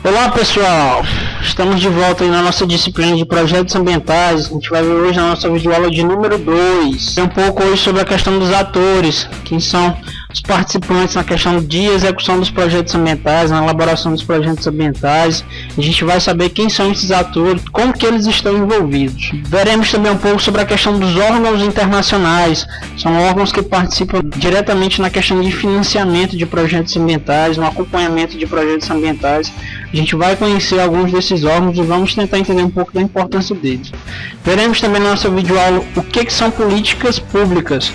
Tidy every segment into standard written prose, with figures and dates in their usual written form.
Olá pessoal, estamos de volta aí na nossa disciplina de projetos ambientais. A gente vai ver hoje na nossa videoaula de número 2 um pouco hoje sobre a questão dos atores, quem são os participantes na questão de execução dos projetos ambientais, na elaboração dos projetos ambientais. A gente vai saber quem são esses atores, como que eles estão envolvidos. Veremos também um pouco sobre a questão dos órgãos internacionais, são órgãos que participam diretamente na questão de financiamento de projetos ambientais, no acompanhamento de projetos ambientais. A gente vai conhecer alguns desses órgãos e vamos tentar entender um pouco da importância deles. Veremos também na nossa videoaula o que são políticas públicas,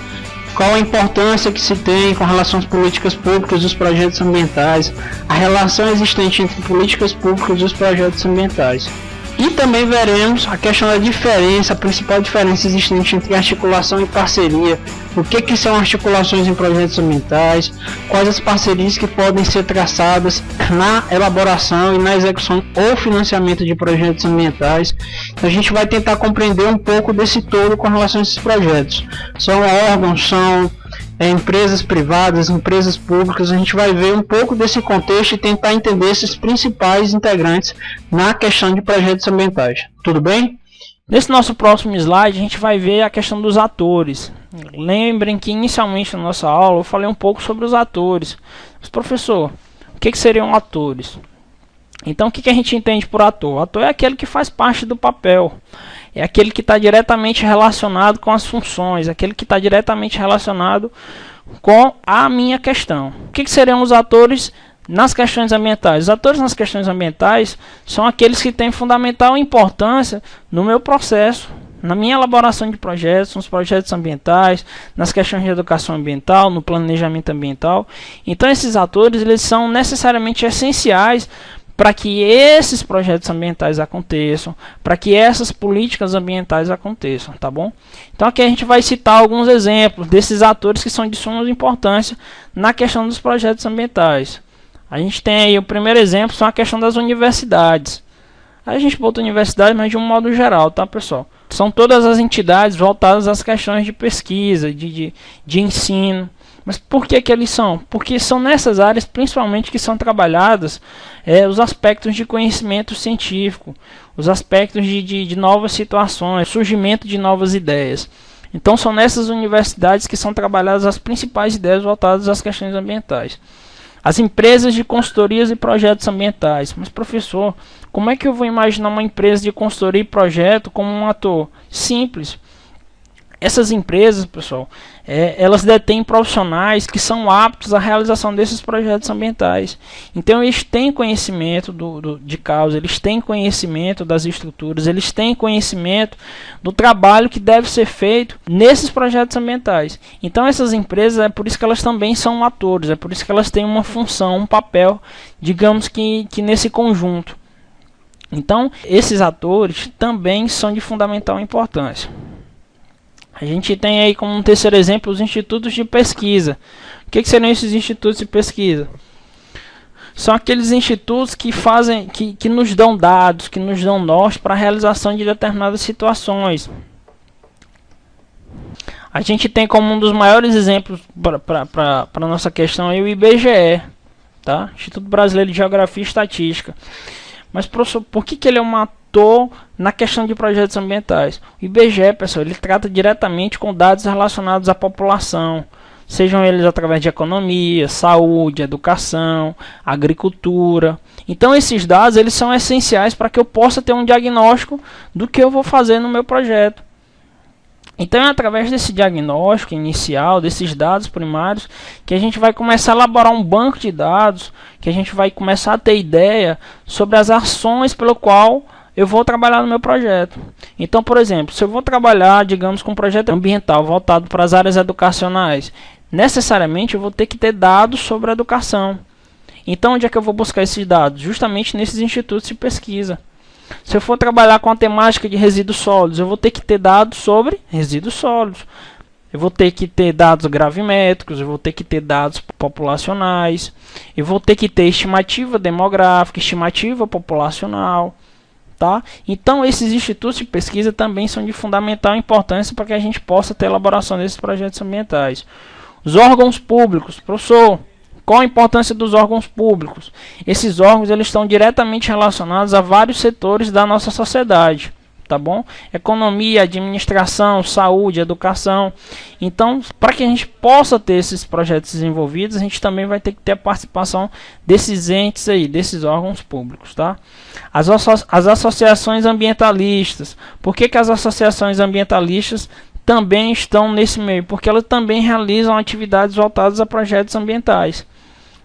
qual a importância que se tem com relação às políticas públicas dos projetos ambientais, a relação existente entre políticas públicas e os projetos ambientais. E também veremos a questão da diferença, a principal diferença existente entre articulação e parceria, o que são articulações em projetos ambientais, quais as parcerias que podem ser traçadas na elaboração e na execução ou financiamento de projetos ambientais. A gente vai tentar compreender um pouco desse todo com relação a esses projetos. São órgãos, são empresas privadas, empresas públicas. A gente vai ver um pouco desse contexto e tentar entender esses principais integrantes na questão de projetos ambientais. Tudo bem? Nesse nosso próximo slide a gente vai ver a questão dos atores. Lembrem que inicialmente na nossa aula eu falei um pouco sobre os atores. Mas professor, o que seriam atores? Então o que a gente entende por ator? O ator é aquele que faz parte do papel. É aquele que está diretamente relacionado com as funções, aquele que está diretamente relacionado com a minha questão. O que seriam os atores nas questões ambientais? Os atores nas questões ambientais são aqueles que têm fundamental importância no meu processo, na minha elaboração de projetos, nos projetos ambientais, nas questões de educação ambiental, no planejamento ambiental. Então esses atores eles são necessariamente essenciais para que esses projetos ambientais aconteçam, para que essas políticas ambientais aconteçam, tá bom? Então aqui a gente vai citar alguns exemplos desses atores que são de suma importância na questão dos projetos ambientais. A gente tem aí o primeiro exemplo, são a questão das universidades. A gente botou universidade, mas de um modo geral, tá pessoal? São todas as entidades voltadas às questões de pesquisa, de ensino. Mas por que eles são? Porque são nessas áreas principalmente que são trabalhadas os aspectos de conhecimento científico, os aspectos de novas situações, surgimento de novas ideias. Então são nessas universidades que são trabalhadas as principais ideias voltadas às questões ambientais. As empresas de consultorias e projetos ambientais. Mas professor, como é que eu vou imaginar uma empresa de consultoria e projeto como um ator? Simples. Essas empresas, pessoal, elas detêm profissionais que são aptos à realização desses projetos ambientais. Então eles têm conhecimento de causa, eles têm conhecimento das estruturas, eles têm conhecimento do trabalho que deve ser feito nesses projetos ambientais. Então essas empresas, é por isso que elas também são atores, é por isso que elas têm uma função, um papel, digamos que nesse conjunto. Então esses atores também são de fundamental importância. A gente tem aí como um terceiro exemplo os institutos de pesquisa. O que seriam esses institutos de pesquisa? São aqueles institutos que fazem, que nos dão dados, que nos dão norte para a realização de determinadas situações. A gente tem como um dos maiores exemplos para a nossa questão aí o IBGE, tá? Instituto Brasileiro de Geografia e Estatística. Mas professor, por que ele é um ator na questão de projetos ambientais? O IBGE, pessoal, ele trata diretamente com dados relacionados à população, sejam eles através de economia, saúde, educação, agricultura. Então esses dados eles são essenciais para que eu possa ter um diagnóstico do que eu vou fazer no meu projeto. Então é através desse diagnóstico inicial, desses dados primários, que a gente vai começar a elaborar um banco de dados, que a gente vai começar a ter ideia sobre as ações pelo qual eu vou trabalhar no meu projeto. Então, por exemplo, se eu vou trabalhar, digamos, com um projeto ambiental voltado para as áreas educacionais, necessariamente eu vou ter que ter dados sobre a educação. Então, onde é que eu vou buscar esses dados? Justamente nesses institutos de pesquisa. Se eu for trabalhar com a temática de resíduos sólidos, eu vou ter que ter dados sobre resíduos sólidos. Eu vou ter que ter dados gravimétricos, eu vou ter que ter dados populacionais, eu vou ter que ter estimativa demográfica, estimativa populacional. Tá? Então esses institutos de pesquisa também são de fundamental importância para que a gente possa ter elaboração desses projetos ambientais. Os órgãos públicos, professor, Qual a importância dos órgãos públicos? Esses órgãos eles estão diretamente relacionados a vários setores da nossa sociedade, tá bom? Economia, administração, saúde, educação. Então, para que a gente possa ter esses projetos desenvolvidos, a gente também vai ter que ter a participação desses entes aí, desses órgãos públicos, tá? As associações ambientalistas. Por que as associações ambientalistas também estão nesse meio? Porque elas também realizam atividades voltadas a projetos ambientais.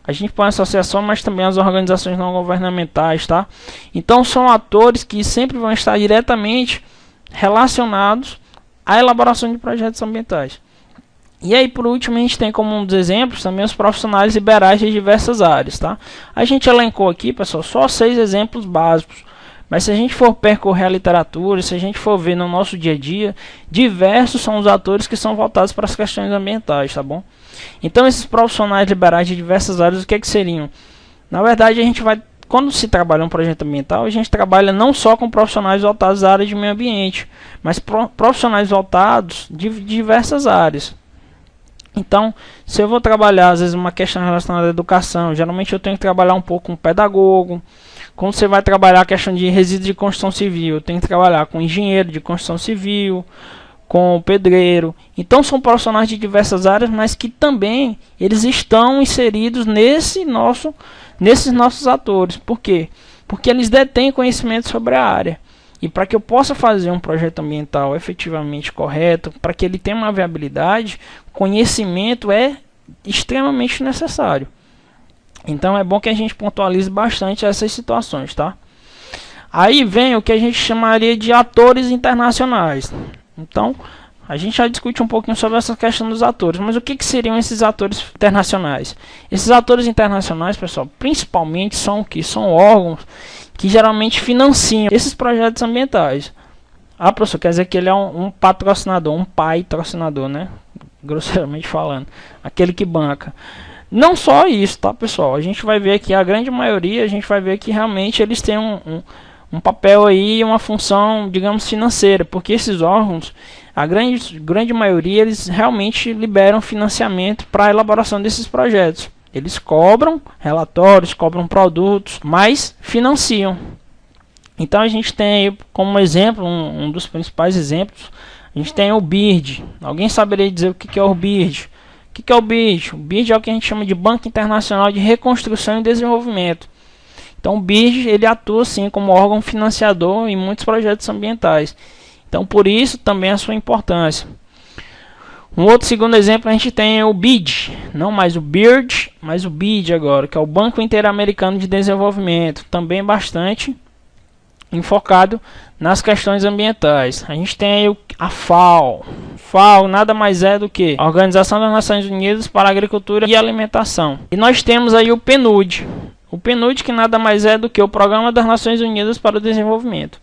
A gente põe a associação, mas também as organizações não governamentais, tá? Então são atores que sempre vão estar diretamente relacionados à elaboração de projetos ambientais. E aí, por último, a gente tem como um dos exemplos também os profissionais liberais de diversas áreas, tá? A gente elencou aqui, pessoal, só 6 exemplos básicos. Mas se a gente for percorrer a literatura, se a gente for ver no nosso dia a dia, diversos são os atores que são voltados para as questões ambientais, tá bom? Então esses profissionais liberais de diversas áreas, o que é que seriam? Na verdade, a gente vai, quando se trabalha um projeto ambiental, a gente trabalha não só com profissionais voltados à área de meio ambiente, mas profissionais voltados de diversas áreas. Então, se eu vou trabalhar, às vezes, uma questão relacionada à educação, geralmente eu tenho que trabalhar um pouco com um pedagogo. Quando você vai trabalhar a questão de resíduos de construção civil, eu tenho que trabalhar com engenheiro de construção civil, com pedreiro. Então são profissionais de diversas áreas, mas que também eles estão inseridos nesses nossos atores. Por quê? Porque eles detêm conhecimento sobre a área. E para que eu possa fazer um projeto ambiental efetivamente correto, para que ele tenha uma viabilidade, conhecimento é extremamente necessário. Então é bom que a gente pontualize bastante essas situações, tá? Aí vem o que a gente chamaria de atores internacionais. Então, a gente já discute um pouquinho sobre essa questão dos atores. Mas o que seriam esses atores internacionais? Esses atores internacionais, pessoal, principalmente são o que? São órgãos que geralmente financiam esses projetos ambientais. Ah, professor, quer dizer que ele é um patrocinador, um patrocinador, né? Grosseiramente falando. Aquele que banca. Não só isso, tá, pessoal? A gente vai ver que a grande maioria, a gente vai ver que realmente eles têm um papel aí, uma função, digamos, financeira, porque esses órgãos, a grande maioria, eles realmente liberam financiamento para a elaboração desses projetos. Eles cobram relatórios, cobram produtos, mas financiam. Então a gente tem aí, como exemplo, um dos principais exemplos, a gente tem o BIRD. Alguém saberia dizer o que é o BIRD? O que é o BIRD? O BIRD é o que a gente chama de Banco Internacional de Reconstrução e Desenvolvimento. Então o BIRD ele atua assim como órgão financiador em muitos projetos ambientais. Então por isso também a sua importância. Um outro segundo exemplo a gente tem o BID, não mais o BIRD, mas o BID agora, que é o Banco Interamericano de Desenvolvimento, também bastante enfocado nas questões ambientais. A gente tem a FAO. FAO nada mais é do que a Organização das Nações Unidas para a Agricultura e Alimentação. E nós temos aí o PNUD. O PNUD que nada mais é do que o Programa das Nações Unidas para o Desenvolvimento.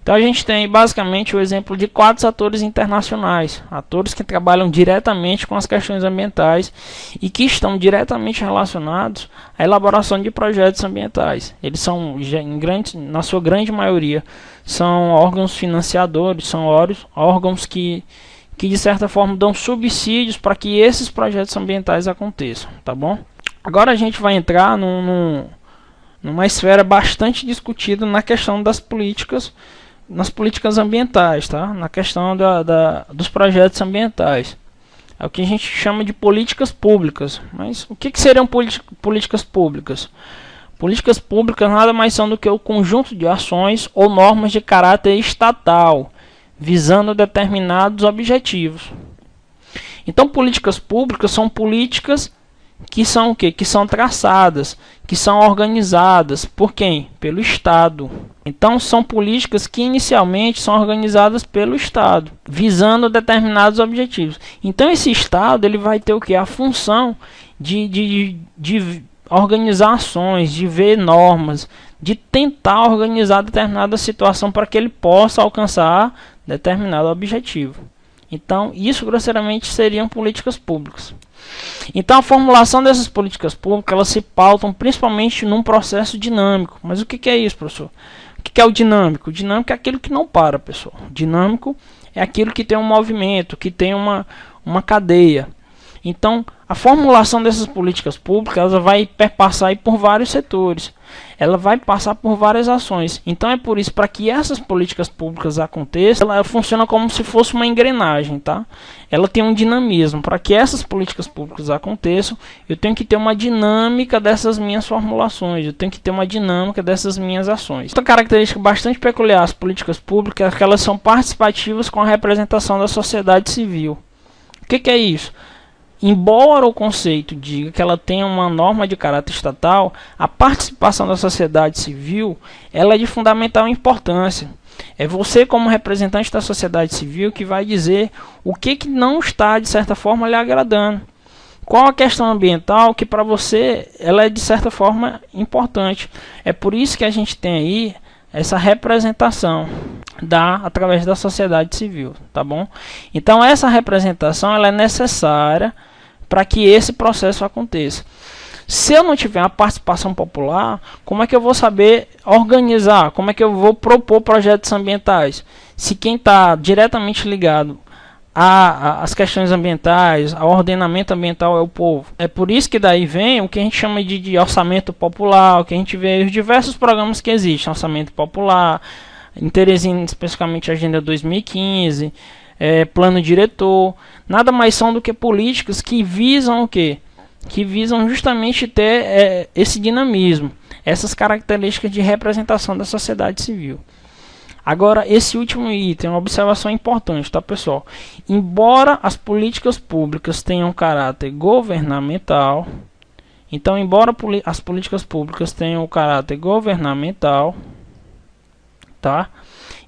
Então a gente tem basicamente o exemplo de 4 atores internacionais, atores que trabalham diretamente com as questões ambientais e que estão diretamente relacionados à elaboração de projetos ambientais. Eles são, na sua grande maioria, são órgãos financiadores, são órgãos que de certa forma dão subsídios para que esses projetos ambientais aconteçam, tá bom? Agora a gente vai entrar numa esfera bastante discutida na questão das políticas, nas políticas ambientais, tá? Na questão dos projetos ambientais. É o que a gente chama de políticas públicas. Mas o que seriam políticas públicas? Políticas públicas nada mais são do que o conjunto de ações ou normas de caráter estatal, visando determinados objetivos. Então, políticas públicas são políticas que são o quê? Que são traçadas, que são organizadas por quem? Pelo Estado. Então são políticas que inicialmente são organizadas pelo Estado, visando determinados objetivos. Então esse Estado ele vai ter o quê? A função de organizar ações, de ver normas, de tentar organizar determinada situação para que ele possa alcançar determinado objetivo. Então isso grosseiramente seriam políticas públicas. Então a formulação dessas políticas públicas elas se pautam principalmente num processo dinâmico. Mas o que é isso, professor? O que é o dinâmico? O dinâmico é aquilo que não para, pessoal. O dinâmico é aquilo que tem um movimento, que tem uma cadeia. Então, a formulação dessas políticas públicas ela vai perpassar aí por vários setores. Ela vai passar por várias ações. Então é por isso, para que essas políticas públicas aconteçam, ela funciona como se fosse uma engrenagem, tá? Ela tem um dinamismo. Para que essas políticas públicas aconteçam, eu tenho que ter uma dinâmica dessas minhas formulações, eu tenho que ter uma dinâmica dessas minhas ações. Outra característica bastante peculiar às políticas públicas é que elas são participativas com a representação da sociedade civil. O que é isso? Embora o conceito diga que ela tenha uma norma de caráter estatal, a participação da sociedade civil ela é de fundamental importância. É você, como representante da sociedade civil, que vai dizer o que não está, de certa forma, lhe agradando. Qual a questão ambiental que para você ela é, de certa forma, importante. É por isso que a gente tem aí essa representação através da sociedade civil, tá bom? Então essa representação ela é necessária para que esse processo aconteça. Se eu não tiver uma participação popular, como é que eu vou saber organizar? Como é que eu vou propor projetos ambientais? Se quem está diretamente ligado às questões ambientais, ao ordenamento ambiental é o povo. É por isso que daí vem o que a gente chama de orçamento popular, o que a gente vê os diversos programas que existem, orçamento popular, em Teresina especificamente a Agenda 2015, plano diretor, nada mais são do que políticas que visam o quê? Que visam justamente ter esse dinamismo, essas características de representação da sociedade civil. Agora, esse último item é uma observação importante, tá, pessoal? Embora as políticas públicas tenham caráter governamental, então, embora as políticas públicas tenham caráter governamental, tá?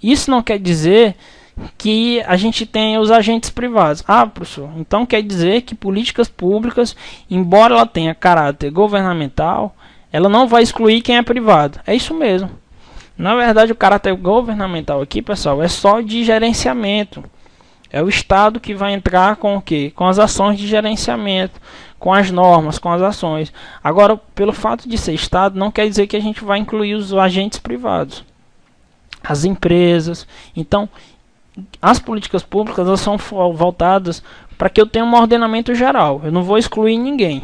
Isso não quer dizer que a gente tenha os agentes privados. Ah, professor, então quer dizer que políticas públicas, embora ela tenha caráter governamental, ela não vai excluir quem é privado. É isso mesmo. Na verdade, o caráter governamental aqui, pessoal, é só de gerenciamento. É o Estado que vai entrar com o quê? Com as ações de gerenciamento, com as normas, com as ações. Agora, pelo fato de ser Estado, não quer dizer que a gente vai incluir os agentes privados, as empresas. Então, as políticas públicas elas são voltadas para que eu tenha um ordenamento geral. Eu não vou excluir ninguém.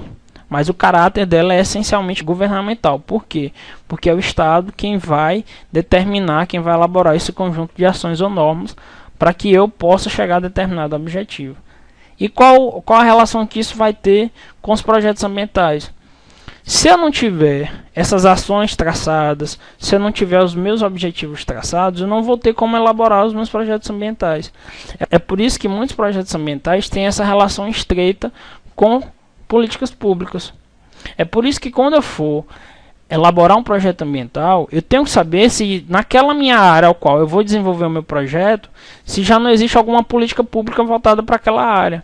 Mas o caráter dela é essencialmente governamental. Por quê? Porque é o Estado quem vai determinar, quem vai elaborar esse conjunto de ações ou normas para que eu possa chegar a determinado objetivo. E qual a relação que isso vai ter com os projetos ambientais? Se eu não tiver essas ações traçadas, se eu não tiver os meus objetivos traçados, eu não vou ter como elaborar os meus projetos ambientais. É por isso que muitos projetos ambientais têm essa relação estreita com políticas públicas. É por isso que quando eu for elaborar um projeto ambiental, eu tenho que saber se naquela minha área ao qual eu vou desenvolver o meu projeto, se já não existe alguma política pública voltada para aquela área.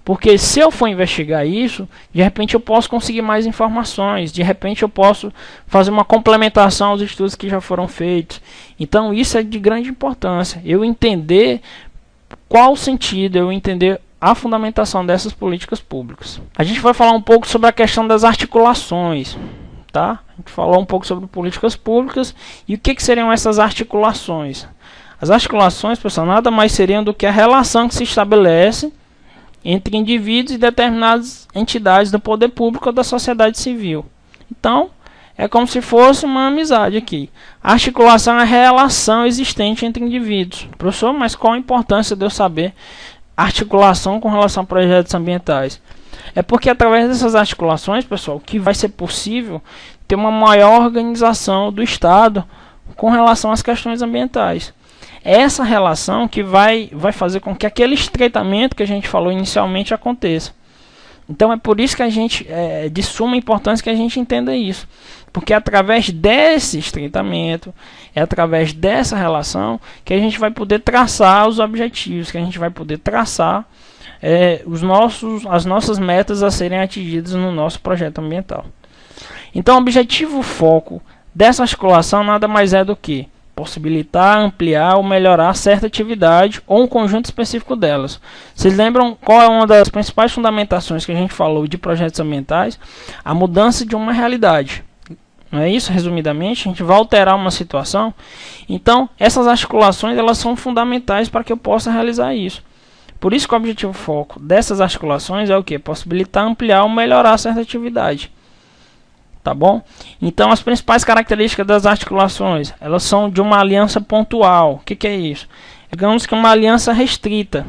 Porque se eu for investigar isso, de repente eu posso conseguir mais informações, de repente eu posso fazer uma complementação aos estudos que já foram feitos. Então isso é de grande importância, eu entender qual o sentido, eu entender a fundamentação dessas políticas públicas. A gente vai falar um pouco sobre a questão das articulações, tá? A gente falou um pouco sobre políticas públicas e o que seriam essas articulações. As articulações, pessoal, nada mais seriam do que a relação que se estabelece entre indivíduos e determinadas entidades do poder público ou da sociedade civil. Então, é como se fosse uma amizade aqui. A articulação é a relação existente entre indivíduos. Professor, mas qual a importância de eu saber articulação com relação a projetos ambientais? É porque através dessas articulações, pessoal, que vai ser possível ter uma maior organização do Estado com relação às questões ambientais. É essa relação que vai fazer com que aquele estreitamento que a gente falou inicialmente aconteça. Então é por isso que a gente é de suma importância que a gente entenda isso. Porque é através desse estreitamento, é através dessa relação que a gente vai poder traçar os objetivos, que a gente vai poder traçar as nossas metas a serem atingidas no nosso projeto ambiental. Então o objetivo foco dessa articulação nada mais é do que possibilitar, ampliar ou melhorar certa atividade ou um conjunto específico delas. Vocês lembram qual é uma das principais fundamentações que a gente falou de projetos ambientais? A mudança de uma realidade. Não é isso? Resumidamente, a gente vai alterar uma situação. Então, essas articulações elas são fundamentais para que eu possa realizar isso. Por isso que o objetivo foco dessas articulações é o que? Possibilitar ampliar ou melhorar certa atividade. Tá bom? Então as principais características das articulações, elas são de uma aliança pontual. O que é isso? Digamos que uma aliança restrita.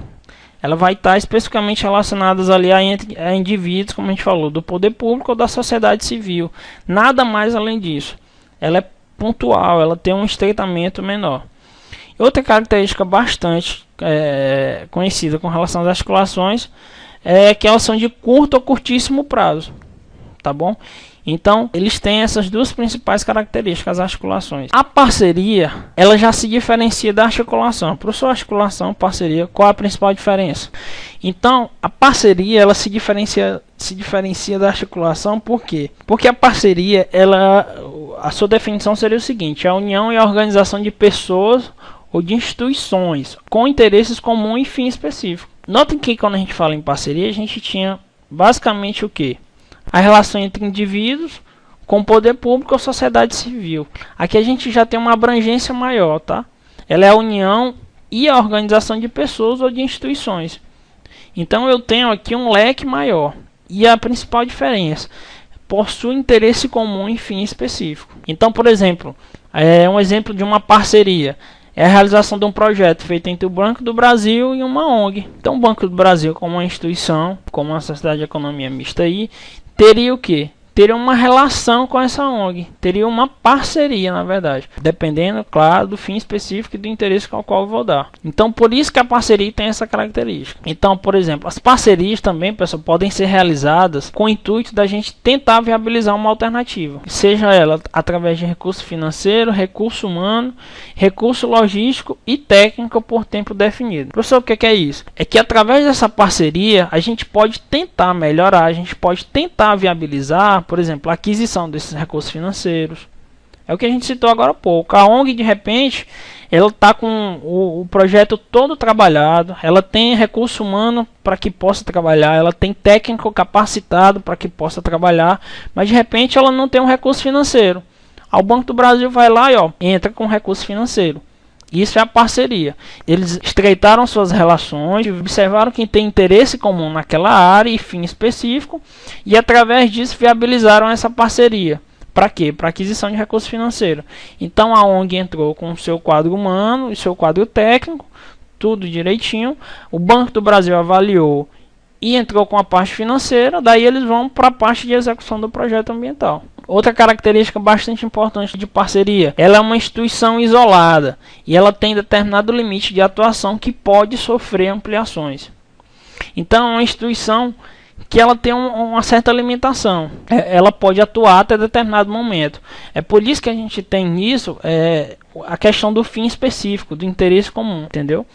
Ela vai estar especificamente relacionada ali a indivíduos, como a gente falou, do poder público ou da sociedade civil. Nada mais além disso. Ela é pontual, ela tem um estreitamento menor. Outra característica bastante conhecida com relação às articulações é que elas são de curto ou curtíssimo prazo. Tá bom? Então, eles têm essas duas principais características, as articulações. A parceria, ela já se diferencia da articulação. Professor, articulação, parceria, qual a principal diferença? Então, a parceria, ela se diferencia da articulação, por quê? Porque a parceria, a sua definição seria o seguinte: a união e a organização de pessoas ou de instituições com interesses comuns e fim específico. Notem que quando a gente fala em parceria, a gente tinha basicamente o quê? A relação entre indivíduos com o poder público ou sociedade civil. Aqui a gente já tem uma abrangência maior, tá? Ela é a união e a organização de pessoas ou de instituições. Então eu tenho aqui um leque maior. E a principal diferença, possui interesse comum e fim específico. Então, por exemplo, um exemplo de uma parceria é a realização de um projeto feito entre o Banco do Brasil e uma ONG. Então o Banco do Brasil, como uma instituição, como uma sociedade de economia mista aí, teria o quê? Teria uma relação com essa ONG, teria uma parceria, na verdade, dependendo, claro, do fim específico e do interesse ao qual eu vou dar. Então, por isso que a parceria tem essa característica. Então, por exemplo, as parcerias também, pessoal, podem ser realizadas com o intuito da gente tentar viabilizar uma alternativa, seja ela através de recurso financeiro, recurso humano, recurso logístico e técnico por tempo definido. Professor, o que é isso? É que através dessa parceria, a gente pode tentar melhorar, a gente pode tentar viabilizar, por exemplo, a aquisição desses recursos financeiros. É o que a gente citou agora há pouco. A ONG, de repente, ela está com o projeto todo trabalhado, ela tem recurso humano para que possa trabalhar, ela tem técnico capacitado para que possa trabalhar, mas de repente ela não tem um recurso financeiro. O Banco do Brasil vai lá e entra com recurso financeiro. Isso é a parceria. Eles estreitaram suas relações, observaram quem tem interesse comum naquela área e fim específico, e através disso viabilizaram essa parceria. Para quê? Para aquisição de recursos financeiros. Então a ONG entrou com o seu quadro humano e seu quadro técnico, tudo direitinho. O Banco do Brasil avaliou e entrou com a parte financeira, daí eles vão para a parte de execução do projeto ambiental. Outra característica bastante importante de parceria, ela é uma instituição isolada e ela tem determinado limite de atuação que pode sofrer ampliações. Então é uma instituição que ela tem uma certa limitação, ela pode atuar até determinado momento. É por isso que a gente tem nisso a questão do fim específico, do interesse comum, entendeu?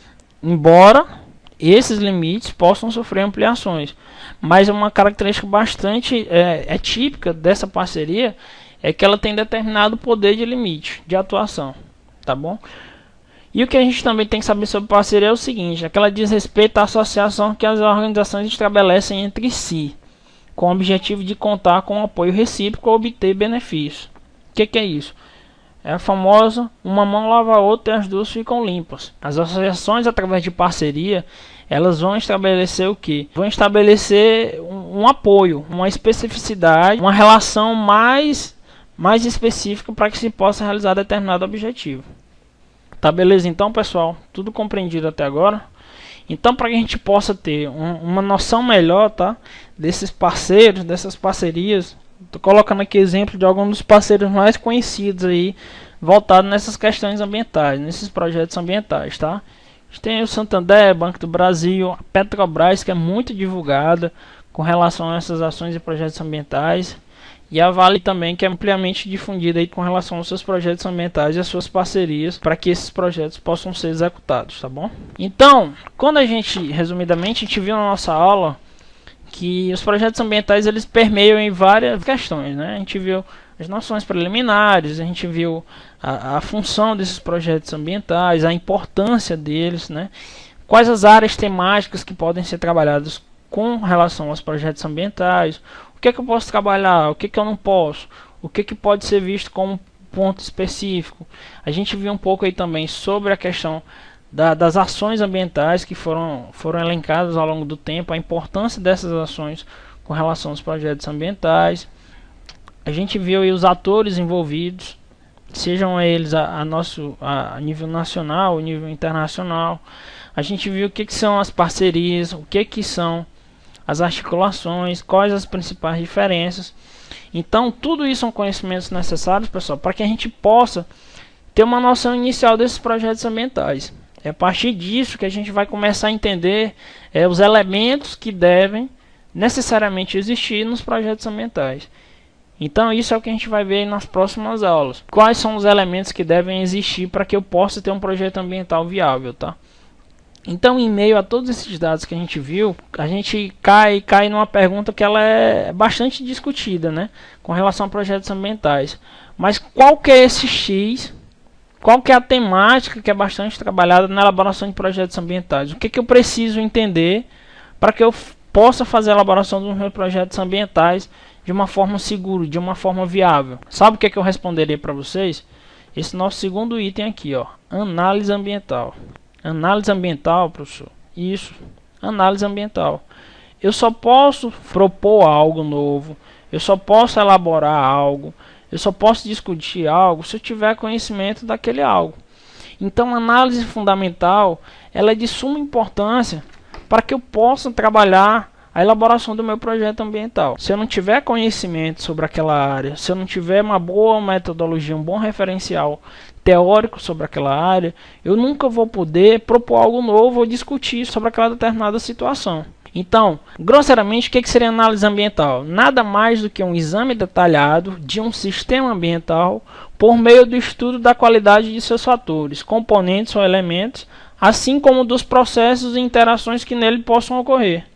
Embora esses limites possam sofrer ampliações, mas uma característica bastante típica dessa parceria é que ela tem determinado poder de limite de atuação, tá bom? E o que a gente também tem que saber sobre parceria é o seguinte: é que ela diz respeito à associação que as organizações estabelecem entre si, com o objetivo de contar com o apoio recíproco ou obter benefícios. O que é isso? É a famosa uma mão lava a outra e as duas ficam limpas. As associações, através de parceria, elas vão estabelecer o quê? Vão estabelecer um apoio, uma especificidade, uma relação mais específica para que se possa realizar determinado objetivo. Tá, beleza? Então, pessoal, tudo compreendido até agora. Então, para que a gente possa ter uma noção melhor, tá, desses parceiros, dessas parcerias, tô colocando aqui exemplo de alguns dos parceiros mais conhecidos aí, voltados nessas questões ambientais, nesses projetos ambientais, tá? A gente tem o Santander, Banco do Brasil, a Petrobras, que é muito divulgada com relação a essas ações e projetos ambientais, e a Vale também, que é ampliamente difundida aí com relação aos seus projetos ambientais e as suas parcerias para que esses projetos possam ser executados, tá bom? Então, quando a gente, resumidamente, a gente viu na nossa aula que os projetos ambientais eles permeiam em várias questões, né? A gente viu as noções preliminares, a gente viu a função desses projetos ambientais, a importância deles, né? Quais as áreas temáticas que podem ser trabalhadas com relação aos projetos ambientais, o que é que eu posso trabalhar, o que é que eu não posso, o que é que pode ser visto como ponto específico. A gente viu um pouco aí também sobre a questão das ações ambientais que foram elencadas ao longo do tempo, a importância dessas ações com relação aos projetos ambientais. A gente viu aí os atores envolvidos, sejam eles a nível nacional ou nível internacional. A gente viu o que são as parcerias, o que são as articulações, quais as principais diferenças. Então, tudo isso são conhecimentos necessários, pessoal, para que a gente possa ter uma noção inicial desses projetos ambientais. É a partir disso que a gente vai começar a entender os elementos que devem necessariamente existir nos projetos ambientais. Então isso é o que a gente vai ver nas próximas aulas. Quais são os elementos que devem existir para que eu possa ter um projeto ambiental viável, tá? Então, em meio a todos esses dados que a gente viu, a gente cai numa pergunta que ela é bastante discutida, né, com relação a projetos ambientais. Mas qual que é esse X? Qual que é a temática que é bastante trabalhada na elaboração de projetos ambientais? O que eu preciso entender para que eu possa fazer a elaboração dos meus projetos ambientais de uma forma segura, de uma forma viável? Sabe o que eu responderia para vocês? Esse nosso segundo item aqui, ó, análise ambiental. Análise ambiental, professor? Isso, análise ambiental. Eu só posso propor algo novo, eu só posso elaborar algo, eu só posso discutir algo se eu tiver conhecimento daquele algo. Então, a análise fundamental, ela é de suma importância para que eu possa trabalhar a elaboração do meu projeto ambiental. Se eu não tiver conhecimento sobre aquela área, se eu não tiver uma boa metodologia, um bom referencial teórico sobre aquela área, eu nunca vou poder propor algo novo ou discutir sobre aquela determinada situação. Então, grosseiramente, o que seria análise ambiental? Nada mais do que um exame detalhado de um sistema ambiental por meio do estudo da qualidade de seus fatores, componentes ou elementos, assim como dos processos e interações que nele possam ocorrer.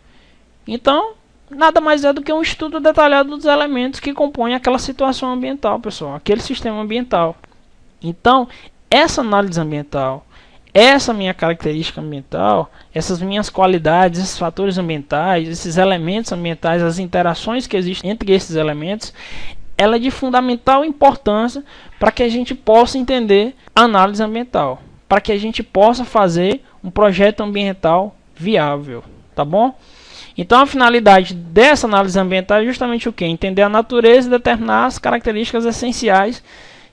Então, nada mais é do que um estudo detalhado dos elementos que compõem aquela situação ambiental, pessoal, aquele sistema ambiental. Então, essa análise ambiental, essa minha característica ambiental, essas minhas qualidades, esses fatores ambientais, esses elementos ambientais, as interações que existem entre esses elementos, ela é de fundamental importância para que a gente possa entender a análise ambiental, para que a gente possa fazer um projeto ambiental viável, tá bom? Então a finalidade dessa análise ambiental é justamente o quê? Entender a natureza e determinar as características essenciais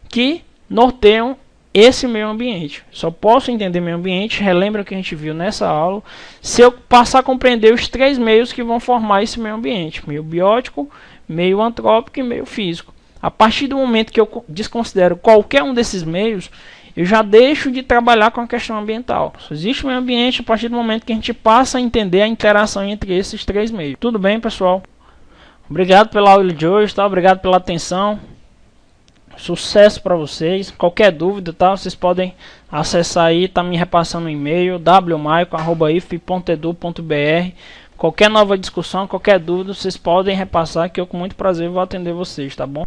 que norteiam esse meio ambiente. Só posso entender meio ambiente, relembra o que a gente viu nessa aula, se eu passar a compreender os três meios que vão formar esse meio ambiente: meio biótico, meio antrópico e meio físico. A partir do momento que eu desconsidero qualquer um desses meios, eu já deixo de trabalhar com a questão ambiental. Só existe meio ambiente a partir do momento que a gente passa a entender a interação entre esses três meios. Tudo bem, pessoal? Obrigado pela aula de hoje, tá? Obrigado pela atenção. Sucesso para vocês. Qualquer dúvida, tá? Vocês podem acessar aí, tá me repassando o e-mail wmaico@if.edu.br. Qualquer nova discussão, qualquer dúvida, vocês podem repassar que eu com muito prazer vou atender vocês, tá bom?